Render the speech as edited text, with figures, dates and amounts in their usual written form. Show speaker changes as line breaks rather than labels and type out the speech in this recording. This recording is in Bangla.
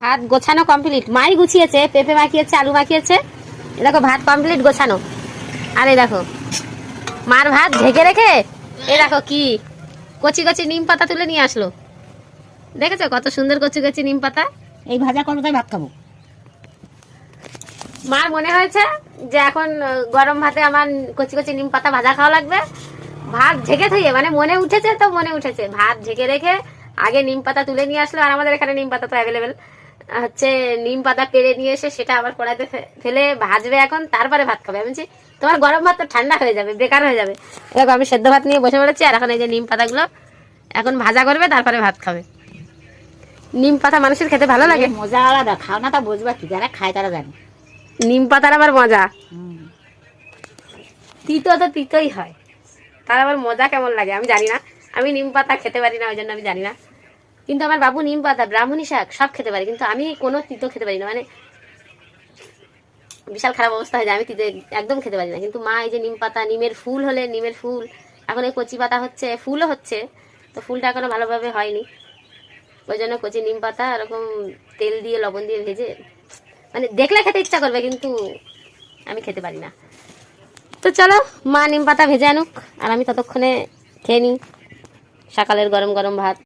ভাত গোছানো কমপ্লিট, মাই গুছিয়েছে, পেঁপে মাখিয়েছে, আলু মাখিয়েছে। এ দেখো ভাত কমপ্লিট গোছানো। আর এই দেখো মার ভাত ঢেকে রেখে এই দেখো কি কচি কচি নিম পাতা তুলে নিয়ে আসলো। দেখেছো কত সুন্দর কচি কচি নিম পাতা।
এই ভাজা করবো তাই ভাত খাবো।
মার মনে হয়েছে যে এখন গরম ভাতে আমার কচি কচি নিম পাতা ভাজা খাওয়া লাগবে। ভাত ঢেকে থইয়ে মানে মনে উঠেছে তো মনে উঠেছে, ভাত ঢেকে রেখে আগে নিম পাতা তুলে নিয়ে আসলো। আর আমাদের এখানে নিম পাতা তো অ্যাভেলেবেল হচ্ছে, নিম পাতা পেরে নিয়ে এসে সেটা আবার কড়াইতে ফেলে ভাজবে এখন, তারপরে ভাত খাবে। আমি বলছি তোমার গরম ভাত তো ঠান্ডা হয়ে যাবে, বেকার হয়ে যাবে। দেখো আমি সেদ্ধ ভাত নিয়ে বসে পড়েছি, আর এখন এই যে নিম পাতাগুলো এখন ভাজা করবে, তারপরে ভাত খাবে। নিম পাতা মানুষের খেতে ভালো লাগে,
মজা আলাদা। খাও না তা বুঝবা কি, যারা খায় তারা জানে
নিম পাতার আবার মজা। তিতো তো তিতোই হয়, তার আবার মজা কেমন লাগে আমি জানি না। আমি নিম পাতা খেতে পারি না, ওই জন্য আমি জানি না। কিন্তু আমার বাবু নিম পাতা, ব্রাহ্মণী শাক সব খেতে পারে, কিন্তু আমি কোনো তিতো খেতে পারি না। মানে বিশাল খারাপ অবস্থা হয়ে যায়, আমি তিতো একদম খেতে পারি না। কিন্তু মা এই যে নিম পাতা, নিমের ফুল হলে, নিমের ফুল এখন এই কচি পাতা হচ্ছে, ফুলও হচ্ছে, তো ফুলটা এখনো ভালোভাবে হয়নি, ওই জন্য কচি নিম পাতা এরকম তেল দিয়ে লবণ দিয়ে ভেজে, মানে দেখলে খেতে ইচ্ছা করবে, কিন্তু আমি খেতে পারি না। তো চলো মা নিম পাতা ভেজে আনুক, আর আমি ততক্ষণে খেয়ে নিই সকালের গরম গরম ভাত।